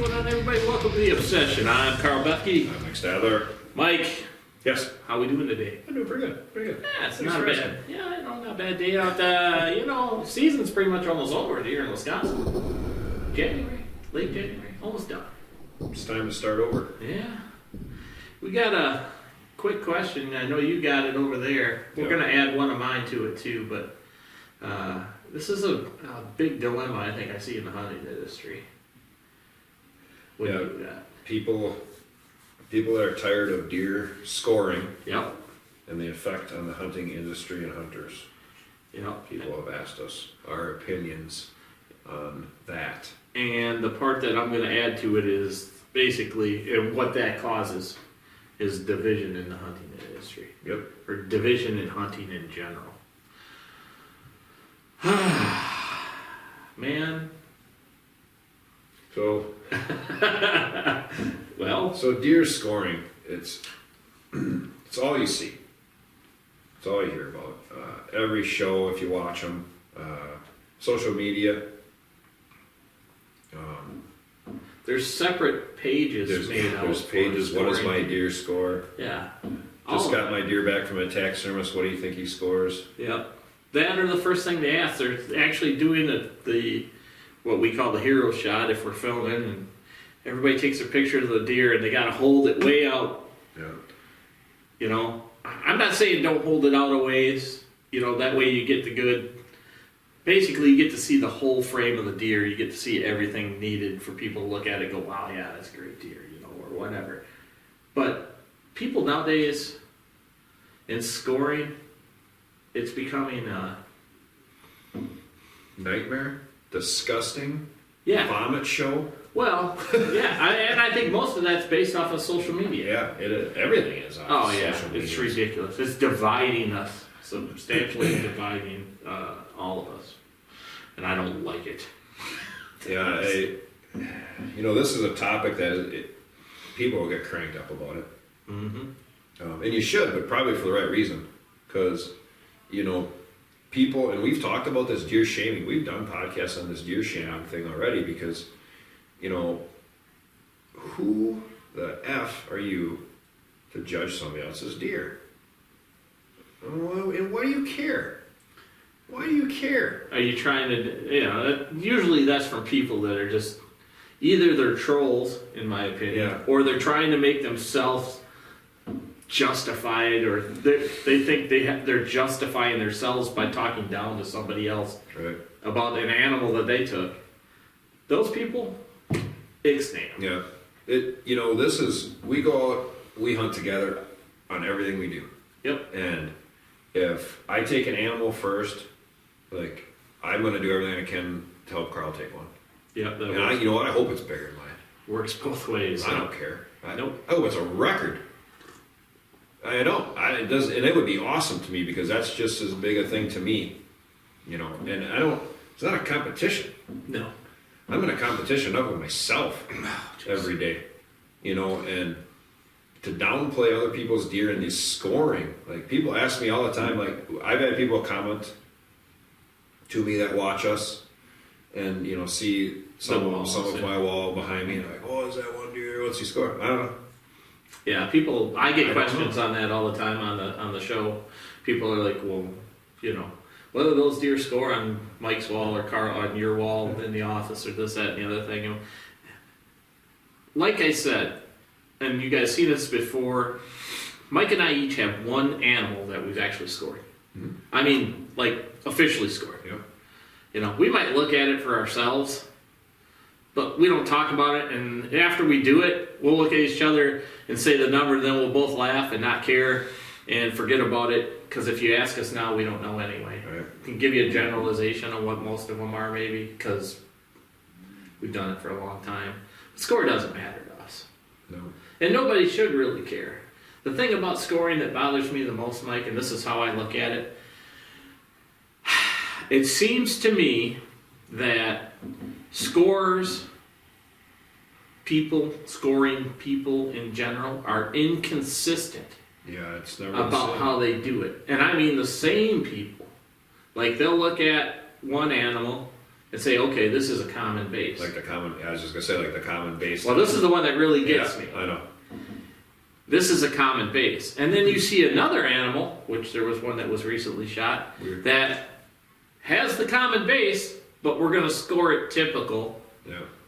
going on, everybody? Welcome to The Obsession. I'm Carl Bethke. I'm Mike Stadler. Mike, Yes. how we doing today? I'm doing pretty good. Pretty good. Yeah, it's Thanks not for bad. asking. Yeah, not a bad day out. Season's pretty much almost over here in Wisconsin. January, late January, almost done. It's time to start over. Yeah. We got a quick question. I know you got it over there. We're Yeah. going to add one of mine to it too, but this is a big dilemma I think I see in the hunting industry. What do you got? People that are tired of deer scoring Yep. and the effect on the hunting industry and hunters. Yep. People have asked us our opinions on that. And the part that I'm going to add to it is basically, and what that causes is division in the hunting industry. Yep. Or division in hunting in general. Man. So, Well. so deer scoring, it's all you see. It's all you hear about. Every show, if you watch them, social media. There's separate pages made out. There's pages. What does my deer score? Yeah. Just got my deer back from a taxidermist. What do you think he scores? Yep. That or the first thing they ask, they're actually doing the what we call the hero shot if we're filming, and everybody takes a picture of the deer and they got to hold it way out. Yeah. You know, I'm not saying don't hold it out a ways. You know, that way you get the good. Basically, you get to see the whole frame of the deer. You get to see everything needed for people to look at it and go, wow, yeah, that's a great deer, you know, or whatever. But people nowadays, in scoring, it's becoming Nightmare? Disgusting? yeah. Vomit show? Well, yeah, and I think most of that's based off of social media. Yeah, everything is on Oh yeah, social it's media. ridiculous. It's dividing us, substantially dividing all of us, and I don't like it. Yeah, this is a topic that people will get cranked up about it. Mm-hmm. And you should, but probably for the right reason. Because, people, and we've talked about this deer shaming. We've done podcasts on this deer shaming thing already because, who the F are you to judge somebody else's deer? And why do you care? Why do you care? Are you trying to, usually that's from people that are just, either they're trolls, in my opinion, or they're trying to make themselves justified, or they think they're justifying themselves by talking down to somebody else about an animal that they took. Those people, ixnay them. Yeah. We go out, we hunt together on everything we do. Yep. And if I take an animal first, like, I'm going to do everything I can to help Carl take one. Yep. And I hope it's bigger than mine. Works both ways. I don't care. Nope. I hope it's a record. I know. It does, and it would be awesome to me because that's just as big a thing to me. And it's not a competition. No. I'm in a competition up with myself every day. And to downplay other people's deer in these scoring. Like, people ask me all the time, like, I've had people comment to me that watch us and, see some of my wall behind me, and like, oh, is that one deer? What's he score? I don't know. Yeah, I get questions on that all the time on the show. People are like, well, what do those deer score on Mike's wall or Carl on your wall in the office or this, that, and the other thing? Like I said, and you guys seen this before, Mike and I each have one animal that we've actually scored. Mm-hmm. I mean, like, officially scored. Yeah. We might look at it for ourselves, but we don't talk about it, and after we do it, we'll look at each other and say the number, and then we'll both laugh and not care and forget about it, because if you ask us now, we don't know anyway. Right. I can give you a generalization on what most of them are, maybe, because we've done it for a long time. The score doesn't matter to us. No. And nobody should really care. The thing about scoring that bothers me the most, Mike, and this is how I look at it, it seems to me that scoring people in general are inconsistent Yeah, it's never about how they do it. And I mean the same people. Like, they'll look at one animal and say, okay, this is a common base. Like the common, I was just gonna say like the common base. Well, this is the one that really gets me. I know. This is a common base. And then you see another animal, which there was one that was recently shot, that has the common base, but we're going to score it typical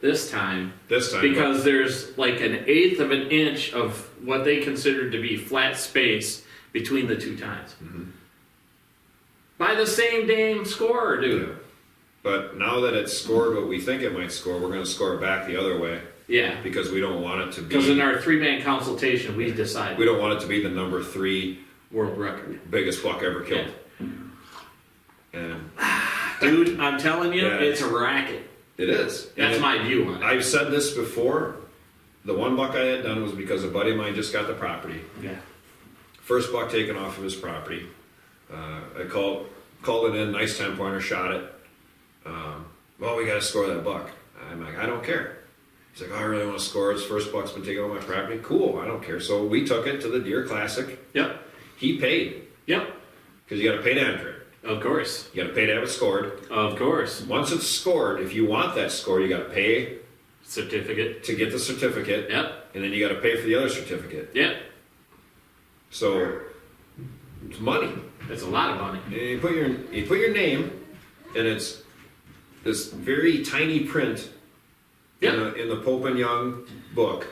this time. Because there's like 1/8 of an inch of what they considered to be flat space between the two tines. Mm-hmm. By the same damn scorer, dude. Yeah. But now that it's scored what we think it might score, we're going to score it back the other way. Yeah. Because we don't want it to be... Because in our 3-man consultation, we decided... We don't want it to be the number 3... world record. Biggest buck ever killed. Yeah. And... Dude, I'm telling you, it's a racket. It is. That's my view on it. I've said this before. The one buck I had done was because a buddy of mine just got the property. Yeah. First buck taken off of his property. I called it in, nice 10-pointer, shot it. Well, we got to score that buck. I'm like, I don't care. He's like, oh, I really want to score. His first buck's been taken off my property. Cool, I don't care. So we took it to the Deer Classic. Yep. He paid. Yep. Because you got to pay to enter it. Of course. You got to pay to have it scored. Of course. Once it's scored, if you want that score, you got to pay certificate to get the certificate. Yep. And then you got to pay for the other certificate. Yep. So it's money. It's a lot of money. And you put your name, and it's this very tiny print. Yep. In the Pope and Young book.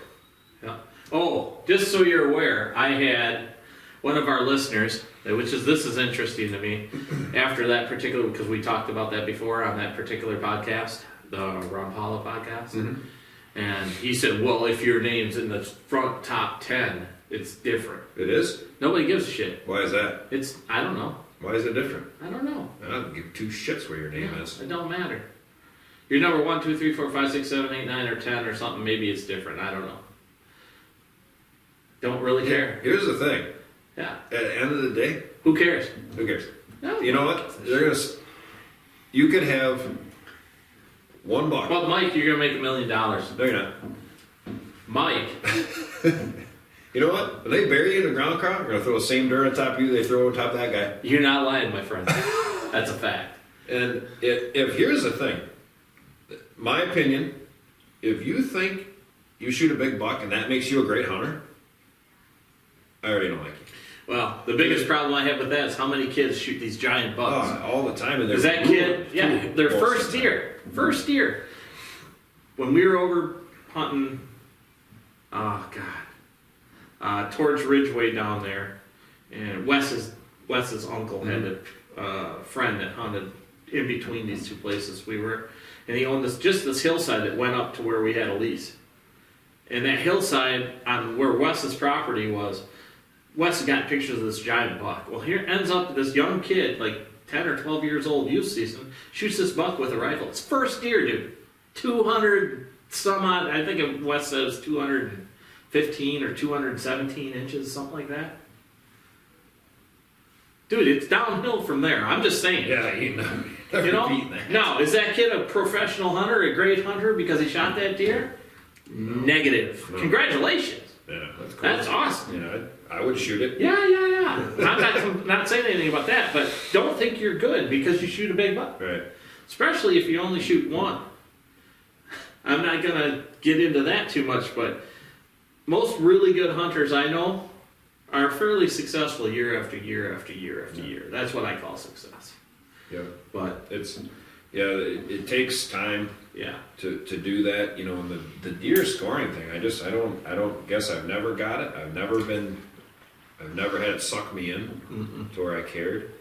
Yeah. Oh, just so you're aware, I had one of our listeners, this is interesting to me, after that particular, because we talked about that before on that particular podcast, the Ron Paula podcast, and he said, well, if your name's in the front top 10, it's different. It is? Nobody gives a shit. Why is that? I don't know. Why is it different? I don't know. I don't give 2 shits where your name is. It don't matter. Your number 1, 2, 3, 4, 5, 6, 7, 8, 9, or 10 or something, maybe it's different. I don't know. Don't really care. Here's the thing. Yeah. At the end of the day, who cares? Who cares? No. You know what? You could have $1. Well, Mike, you're gonna make $1 million. No, you're not. Mike. You know what? When they bury you in the ground crop, you're gonna throw the same dirt on top of you they throw on top of that guy. You're not lying, my friend. That's a fact. And if here's the thing, my opinion, if you think you shoot a big buck and that makes you a great hunter, I already don't like you. Well, the biggest problem I have with that is how many kids shoot these giant bucks. All the time. And is that kid? Yeah, their first deer. First deer. When we were over hunting, towards Ridgeway down there, and Wes's uncle had a friend that hunted in between these two places we were, and he owned this hillside that went up to where we had a lease. And that hillside on where Wes's property was, Wes got pictures of this giant buck. Well, here ends up this young kid, like 10 or 12 years old, youth season, shoots this buck with a rifle. It's first deer, dude. 200 some odd, I think Wes says 215 or 217 inches, something like that. Dude, it's downhill from there. I'm just saying. Yeah, you know. Now, is that kid a professional hunter, a great hunter because he shot that deer? No. Negative. No. Congratulations. Yeah, that's cool. That's awesome. Yeah, I would shoot it. Yeah. I'm not saying anything about that, but don't think you're good because you shoot a big buck. Right. Especially if you only shoot one. I'm not going to get into that too much, but most really good hunters I know are fairly successful year after year after year after year. That's what I call success. Yeah. But it takes time. Yeah. To do that, you know, and the deer scoring thing. I don't guess I've never got it. I've never had it suck me in to where I cared.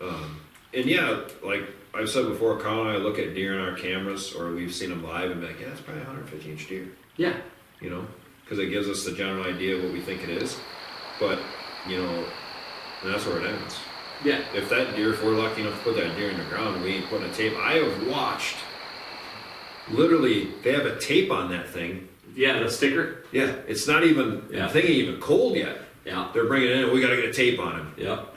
And yeah, like I've said before, Colin and I look at deer in our cameras, or we've seen them live, and be like, yeah, that's probably a 150-inch deer. Yeah. You know, because it gives us the general idea of what we think it is. But, you know, and that's where it ends. Yeah. If we're lucky enough to put that deer in the ground and we ain't putting a tape, I have watched, literally, they have a tape on that thing. Yeah, the sticker? Yeah, it's not even, the thing ain't even cold yet. Yeah. They're bringing it in, we gotta get a tape on him. Yep.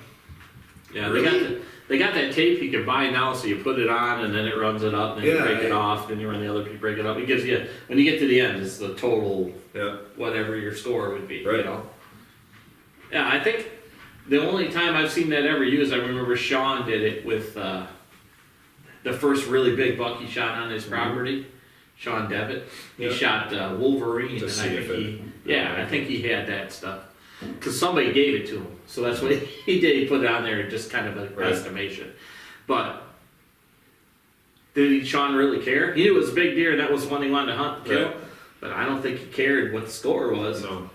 Yeah, really? They got that tape you can buy now, so you put it on and then it runs it up, and then you break it off, then you run the other piece, break it up. It gives you, when you get to the end, it's the total, whatever your score would be. Right. You know? Yeah, I think the only time I've seen that ever used, I remember Sean did it with, the first really big buck he shot on his property, Sean Devitt. He shot Wolverine, and I think he had that stuff because somebody gave it to him. So that's what he did. He put it on there, just kind of an estimation. But did Sean really care? He knew it was a big deer, and that was one he wanted to hunt and kill. Right. But I don't think he cared what the score was. No.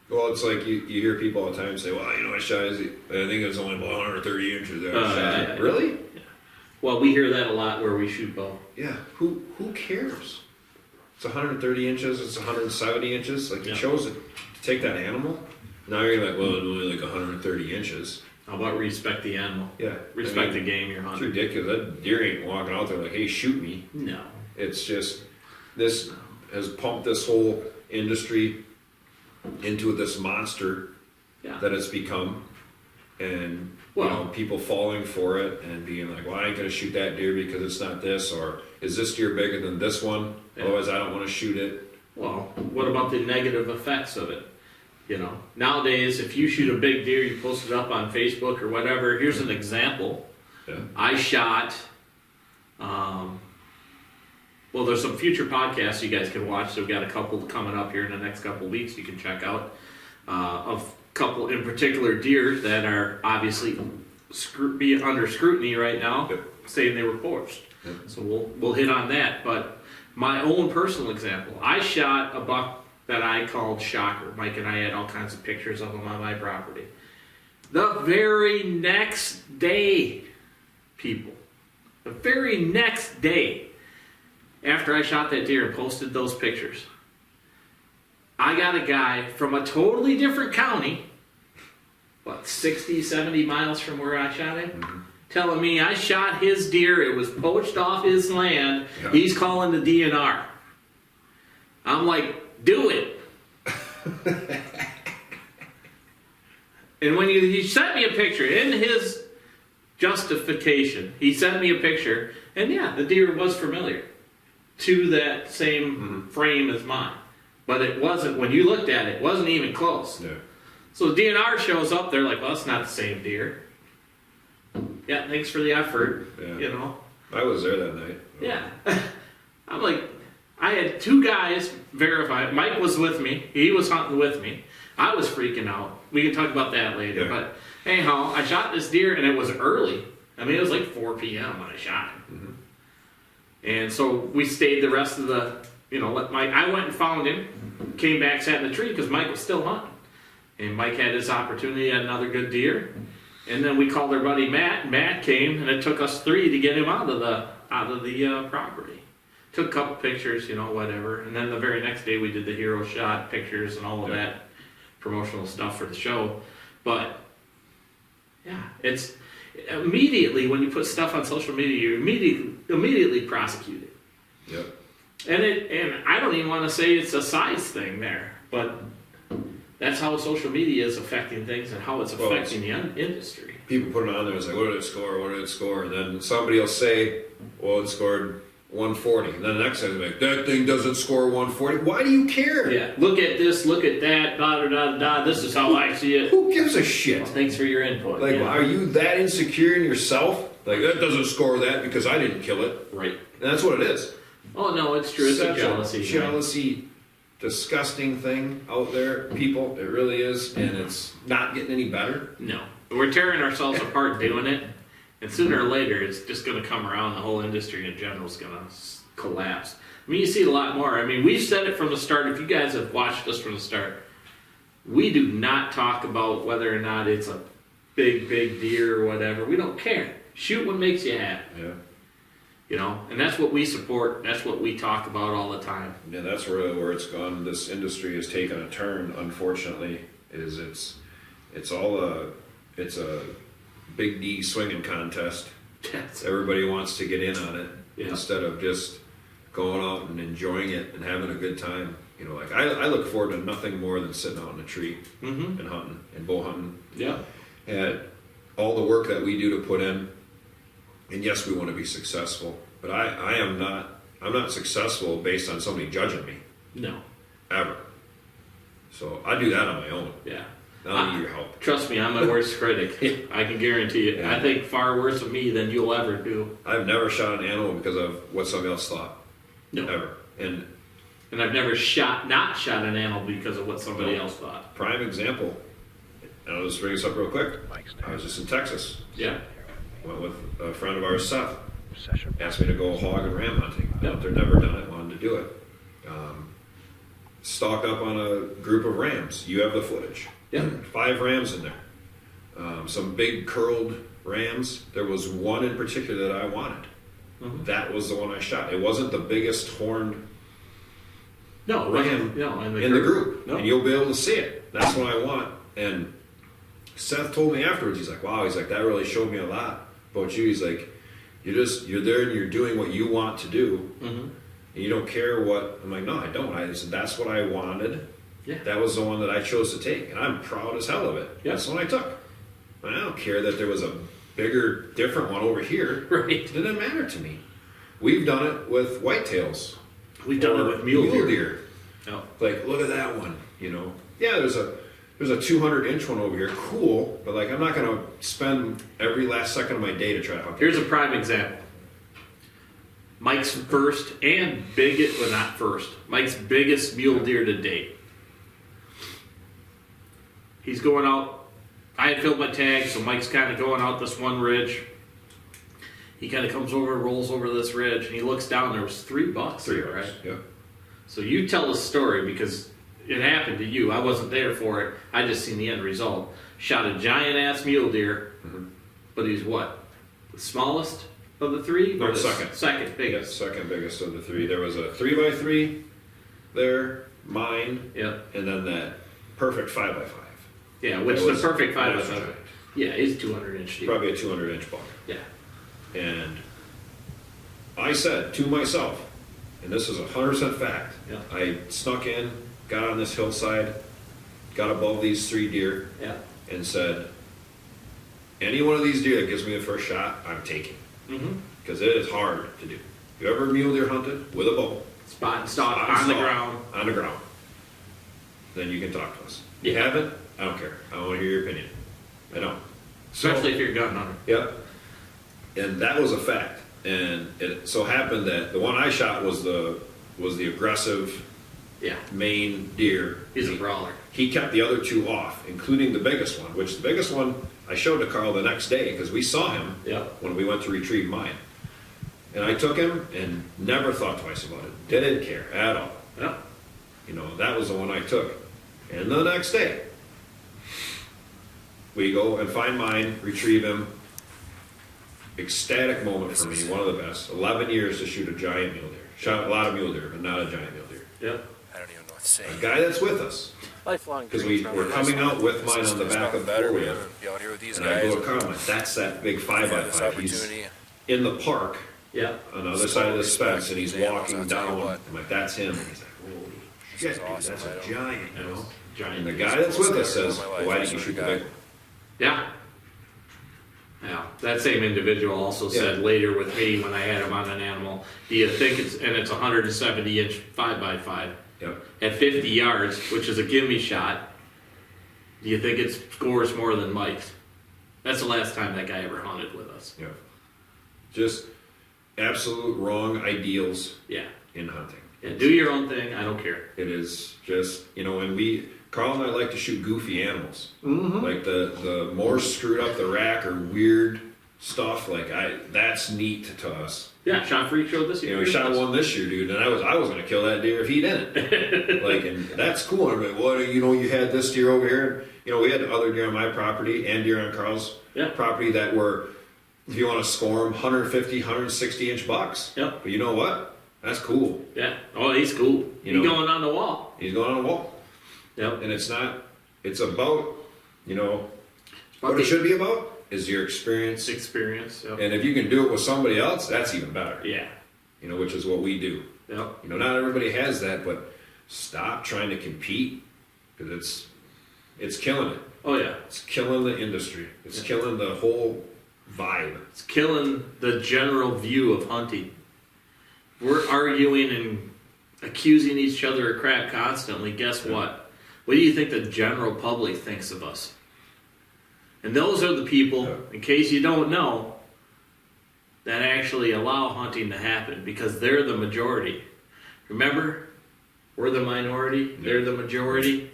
Well, it's like you hear people all the time say, well, I shot I think it was only about 130 inches there. Yeah. Really? Yeah. Well, we hear that a lot where we shoot bow. Yeah. Who cares? It's 130 inches, it's 170 inches. Like, you chose to take that animal. Now you're like, well, it's only like 130 inches. How about respect the animal? Yeah. Respect the game you're hunting. It's ridiculous. That deer ain't walking out there like, hey, shoot me. No. It's just, this has pumped this whole industry into this monster that it's become. And, people falling for it and being like, well, I ain't going to shoot that deer because it's not this, or is this deer bigger than this one? Yeah. Otherwise, I don't want to shoot it. Well, what about the negative effects of it? Nowadays, if you shoot a big deer, you post it up on Facebook or whatever. Here's an example. Yeah. I shot, there's some future podcasts you guys can watch. So we've got a couple coming up here in the next couple weeks you can check out. Of couple in particular deer that are obviously being under scrutiny right now, saying they were poached. Yep. So we'll hit on that. But my own personal example, I shot a buck that I called Shocker. Mike and I had all kinds of pictures of him on my property. The very next day, the very next day after I shot that deer and posted those pictures, I got a guy from a totally different county, 60, 70 miles from where I shot him, telling me I shot his deer, it was poached off his land, he's calling the DNR. I'm like, do it. And when he sent me a picture, in his justification, he sent me a picture, and the deer was familiar to that same frame as mine. But it wasn't, when you looked at it, it wasn't even close. Yeah. So the DNR shows up, they're like, well, it's not the same deer. Yeah, thanks for the effort, I was there that night. Yeah. I'm like, I had two guys verify. Mike was with me. He was hunting with me. I was freaking out. We can talk about that later. Yeah. But anyhow, I shot this deer, and it was early. I mean, it was like 4 p.m. when I shot him. And so we stayed the rest of the... I went and found him, came back, sat in the tree because Mike was still hunting. And Mike had his opportunity at another good deer. And then we called our buddy Matt, and Matt came, and it took us 3 to get him out of the property. Took a couple pictures, whatever. And then the very next day we did the hero shot pictures and all of that promotional stuff for the show. But it's immediately when you put stuff on social media, you're immediately prosecuted. Yep. And I don't even want to say it's a size thing there, but that's how social media is affecting things and how it's affecting the industry. People put it on there and say, what did it score? What did it score? And then somebody will say, well, it scored 140. And then the next time they're like, that thing doesn't score 140. Why do you care? Yeah, look at this, look at that, da da da da. This is how I see it. Who gives a shit? Well, thanks for your input. Like, are you that insecure in yourself? Like, that doesn't score that because I didn't kill it. Right. And that's what it is. Oh, no, it's true. It's a jealousy. Jealousy, disgusting thing out there, people. It really is. And it's not getting any better. No. We're tearing ourselves apart doing it. And sooner or later, it's just going to come around. The whole industry in general is going to collapse. I mean, you see it a lot more. I mean, we've said it from the start. If you guys have watched us from the start, we do not talk about whether or not it's a big deer or whatever. We don't care. Shoot what makes you happy. Yeah. And that's what we support. That's what we talk about all the time. Yeah, that's really where it's gone. This industry has taken a turn, unfortunately, it's a big D swinging contest. Yes. Everybody wants to get in on it instead of just going out and enjoying it and having a good time. I look forward to nothing more than sitting out in a tree and hunting and bow hunting. Yeah. And all the work that we do to put in. And yes, we want to be successful, but I'm not successful based on somebody judging me. No. Ever. So I do that on my own. Yeah. I'll need your help. Trust me, I'm my worst critic. I can guarantee it. Yeah. I think far worse of me than you'll ever do. I've never shot an animal because of what somebody else thought. No. Ever. And I've never not shot an animal because of what somebody else thought. prime example, and I'll just bring this up real quick. I was just in Texas. Yeah. Went with a friend of ours, Seth. Asked me to go hog and ram hunting. Yep. Out there, never done it, wanted to do it. Stalked up on a group of rams. You have the footage. Yeah. 5 rams in there. Some big curled rams. There was one in particular that I wanted. Mm-hmm. That was the one I shot. It wasn't the biggest horned No, ram in the group. No. And you'll be able to see it. That's what I want. And Seth told me afterwards, he's like, wow, he's like, that really showed me a lot about you. He's like, you're there and you're doing what you want to do. Mm-hmm. And you don't care what. I'm like, no, I don't. I said, that's what I wanted. Yeah. That was the one that I chose to take. And I'm proud as hell of it. Yeah. That's the one I took. And I don't care that there was a bigger, different one over here. Right. It didn't matter to me. We've done it with whitetails. We've done it with mule deer. No. Like, look at that one, you know. Yeah, there's a 200-inch one over here. Cool, but like I'm not going to spend every last second of my day to try to hunt. Here's a prime example. Mike's first and biggest, well not first, Mike's biggest mule deer to date. He's going out, I had filled my tag, so Mike's kind of going out this one ridge. He kind of comes over, rolls over this ridge, and he looks down, there was 3 bucks there, right? Yeah. So you tell the story because it happened to you. I wasn't there for it. I just seen the end result. Shot a giant ass mule deer, but he's what? The smallest of the 3? No, Or the second. Second biggest. Yeah, second biggest of the 3. There was a 3x3 there, mine, Yeah. and then that perfect 5x5. Yeah, which It the was perfect 5 massive by 5. giant. Yeah, it's 200-inch deer. Probably a 200-inch buck. Yeah. And I said to myself, and this is 100% fact, Yeah. I snuck in, got on this hillside, got above these 3 deer, Yeah. and said, any one of these deer that gives me the first shot, I'm taking. Mm-hmm. Because it is hard to do. You ever mule deer hunted with a bow? Spot and stalk Spot and on the stalk, ground. On the ground. Then you can talk to us. You Yeah. haven't? I don't care. I want to hear your opinion. I don't. Especially if you're a gun hunter. Yep. And that was a fact. And it so happened that the one I shot was the aggressive Yeah. main deer. He's a brawler. He kept the other 2 off, including the biggest one, which the biggest one I showed to Carl the next day because we saw him Yeah. when we went to retrieve mine. And I took him and never thought twice about it. Didn't care at all. Yeah. You know, that was the one I took. And the next day, we go and find mine, retrieve him. Ecstatic moment for me, one of the best. 11 years to shoot a giant mule deer. Shot a lot of mule deer, but not a giant mule deer. Yeah. I don't even know what to say. A guy that's with us, Lifelong because dreams, we're remember coming this? out with This mine is- on the there's back nothing of the better four-wheeler. than be out here with these and I guys. go to Carl, I'm like, that's that big 5x5. He's opportunity. in the park Yeah. on the other side of the fence, and he's Exposed walking animals, I'll tell you down. what. I'm like, that's him. And he's like, holy shit, is dude, awesome. that's I a don't- giant, you know? Giant. And the guy that's with us says, All my life, why I didn't you swear shoot to the God. big one? Yeah. Yeah. That same individual also Yeah. said later with me when I had him on an animal, do you think it's 170-inch 5x5 Yep. at 50 yards, which is a gimme shot, do you think it scores more than Mike's? That's the last time that guy ever hunted with us. Yeah. Just absolute wrong ideals Yeah. in hunting. Yeah, do your own thing. I don't care. It is just, you know, and Carl and I like to shoot goofy animals. Mm-hmm. Like the more screwed up the rack or weird stuff, that's neat to us. Yeah, Shot Freak showed this You year. know, we shot one this year, dude, and I was gonna kill that deer if he didn't. And that's cool. I'm like, well, you know, you had this deer over here. You know, we had other deer on my property and deer on Carl's property that were, if you want to score them, 150, 160-inch bucks. Yep. But you know what? That's cool. Yeah. Oh, he's cool. He's know- going on the wall. He's going on a wall. Yep. And it's about, you know, About what the- it should be about is your experience. Experience. Yep. And if you can do it with somebody else, that's even better. Yeah. You know, which is what we do. Yep. You know, not everybody has that, but stop trying to compete because it's killing it. Oh yeah. It's killing the industry. It's killing the whole vibe. It's killing the general view of hunting. We're arguing and accusing each other of crap constantly. Guess what? What do you think the general public thinks of us? And those are the people, in case you don't know, that actually allow hunting to happen because they're the majority. Remember, we're the minority, they're the majority.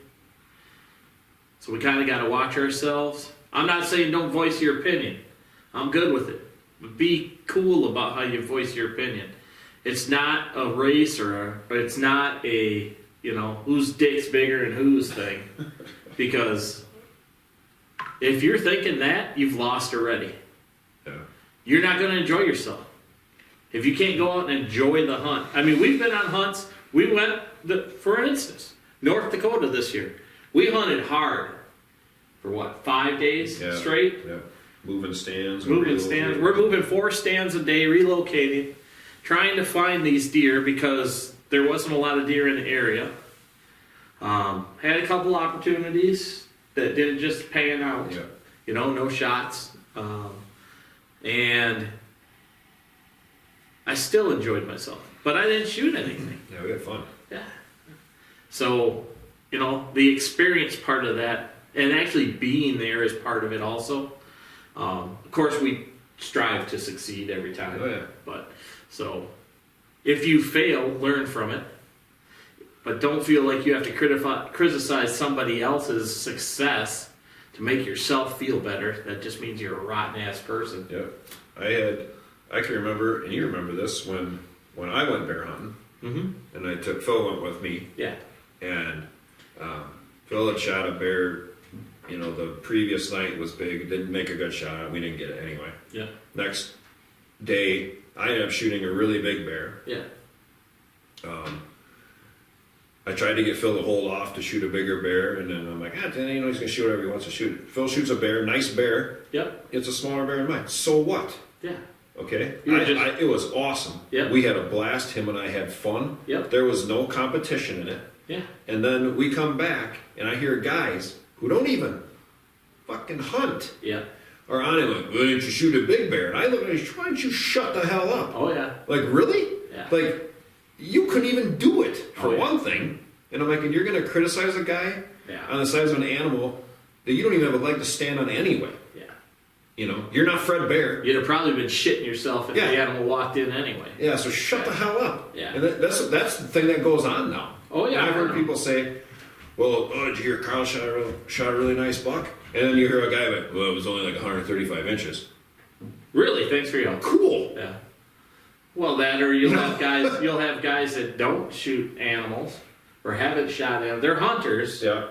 So we kind of got to watch ourselves. I'm not saying don't voice your opinion. I'm good with it. But be cool about how you voice your opinion. It's not a race it's not a, whose dick's bigger and whose thing. Because if you're thinking that, you've lost already. Yeah. You're not going to enjoy yourself. If you can't go out and enjoy the hunt. I mean, we've been on hunts. We went, for instance, North Dakota this year. We hunted hard for 5 days straight? Yeah. Moving stands. We're moving 4 stands a day, relocating, trying to find these deer because there wasn't a lot of deer in the area. Had a couple opportunities that didn't just pan out. Yeah. No shots. And I still enjoyed myself. But I didn't shoot anything. Yeah, we had fun. Yeah. So, the experience part of that, and actually being there is part of it also. Of course, we strive to succeed every time. Oh, yeah. But, so, if you fail, learn from it. But don't feel like you have to criticize somebody else's success to make yourself feel better. That just means you're a rotten-ass person. Yeah. I can remember, and you remember this, when I went bear hunting, and Phil went with me. Yeah. And Phil had shot a bear, the previous night was big, didn't make a good shot, we didn't get it anyway. Yeah. Next day, I ended up shooting a really big bear. Yeah. I tried to get Phil to hold off to shoot a bigger bear, and then I'm like, he's going to shoot whatever he wants to shoot. Phil shoots a bear, nice bear. Yep. It's a smaller bear than mine. So what? Yeah. Okay? It was awesome. Yep. We had a blast. Him and I had fun. Yep. There was no competition in it. Yeah. And then we come back, and I hear guys who don't even fucking hunt are on him like, why didn't you shoot a big bear? And I look at him, why don't you shut the hell up? Oh, yeah. Like, really? Yeah. Like, you couldn't even do it, for yeah. one thing. And I'm like, and you're going to criticize a guy on the size of an animal that you don't even have a leg to stand on anyway. Yeah. You're not Fred Bear. You'd have probably been shitting yourself if the animal walked in anyway. Yeah, so shut the hell up. Yeah. And that's the thing that goes on now. Oh, yeah. And I've heard people say, well, did you hear Carl shot a really nice buck? And then you hear a guy like, well, it was only like 135 inches. Really? Thanks for your Cool. Yeah. Well, that or you'll have guys that don't shoot animals or haven't shot animals. They're hunters. Yeah.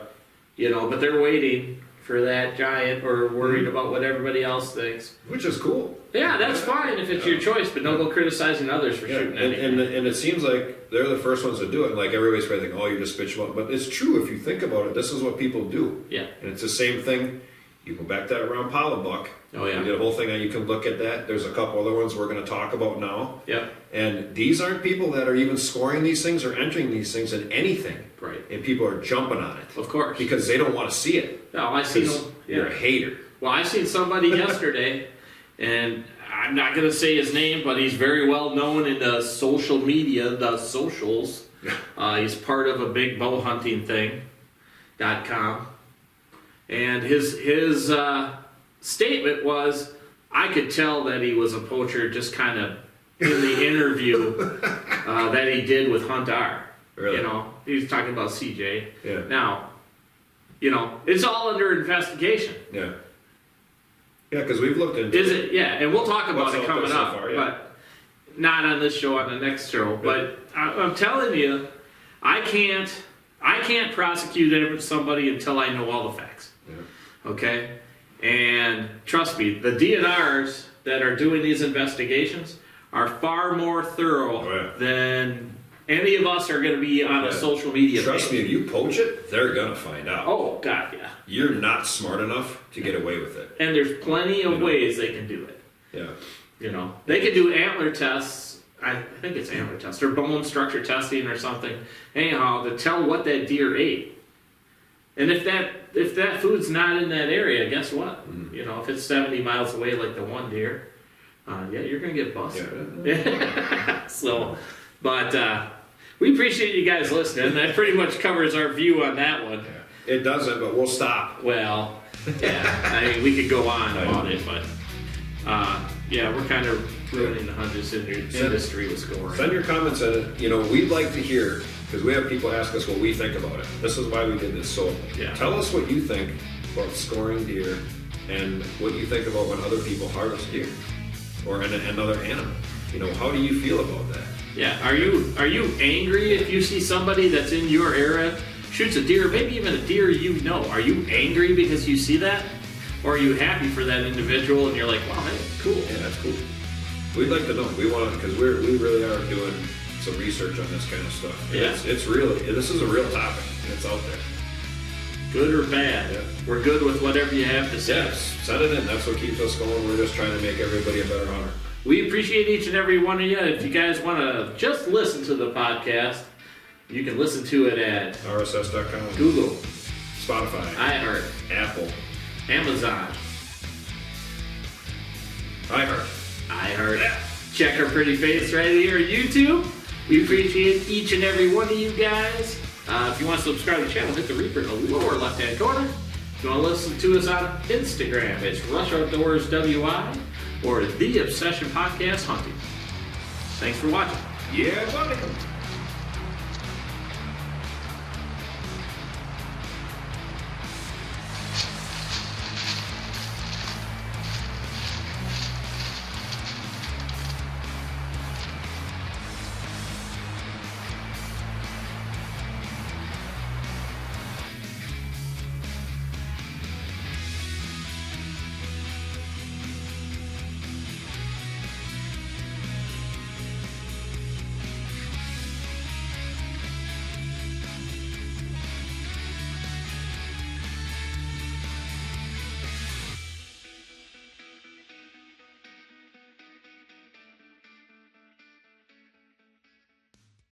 But they're waiting for that giant or worried about what everybody else thinks. Which is cool. Yeah, that's fine if it's your choice, but don't go criticizing others for shooting anything. And it seems like they're the first ones to do it. Like everybody's probably thinking, oh, you're just bitching about it. But it's true if you think about it. This is what people do. Yeah. And it's the same thing. You go back to that round Paula buck. Oh, yeah. We did a whole thing on you can look at that. There's a couple other ones we're going to talk about now. Yeah. And these aren't people that are even scoring these things or entering these things in anything. Right. And people are jumping on it. Of course. Because they don't want to see it. No, I seen You're a hater. Well, I seen somebody yesterday, and I'm not going to say his name, but he's very well known in the social media, the socials. He's part of a big bow hunting thing, .com. And his statement was, I could tell that he was a poacher just kind of in the interview that he did with Hunt R. Really? He was talking about CJ. Yeah. Now, it's all under investigation. Yeah. Yeah, because we've looked into it. Is it? Yeah, and we'll talk about it coming up, far, but not on this show, on the next show. Yeah. But I'm telling you, I can't prosecute somebody until I know all the facts. Yeah. Okay? And trust me, the DNRs that are doing these investigations are far more thorough than any of us are going to be on a social media Trust page. me, if you poach it, they're going to find out. Oh, God, yeah. You're not smart enough to get away with it. And there's plenty of ways they can do it. Yeah. They can do antler tests. I think it's antler tests or bone structure testing or something. Anyhow, to tell what that deer ate. And if that food's not in that area, guess what? If it's 70 miles away like the one deer, you're going to get busted. Yeah. But we appreciate you guys listening. That pretty much covers our view on that one. It doesn't, but we'll stop. Well, yeah, I mean, we could go on about it, but yeah, we're kind of ruining the hunting industry with scoring. Send your comments in. You know, we'd like to hear, because we have people ask us what we think about it. This is why we did this. So tell us what you think about scoring deer and what you think about when other people harvest deer or another animal. You know, how do you feel about that? Yeah, are you angry if you see somebody that's in your area shoots a deer, maybe even a deer you know? Are you angry because you see that? Or are you happy for that individual and you're like, wow, hey, cool. Yeah, that's cool. We'd like to know. We want to, because we really are doing some research on this kind of stuff. Yeah. It's really, this is a real topic. It's out there. Good or bad. Yeah. We're good with whatever you have to say. Yes, send it in. That's what keeps us going. We're just trying to make everybody a better hunter. We appreciate each and every one of you. If you guys want to just listen to the podcast, you can listen to it at RSS.com, Google, Spotify, iHeart, Apple, Amazon, iHeart. Check our pretty face right here on YouTube. We appreciate each and every one of you guys. If you want to subscribe to the channel, hit the Reaper in the lower left-hand corner. If you want to listen to us on Instagram, it's Rush Outdoors WI or The Obsession Podcast Hunting. Thanks for watching. Yeah, buddy.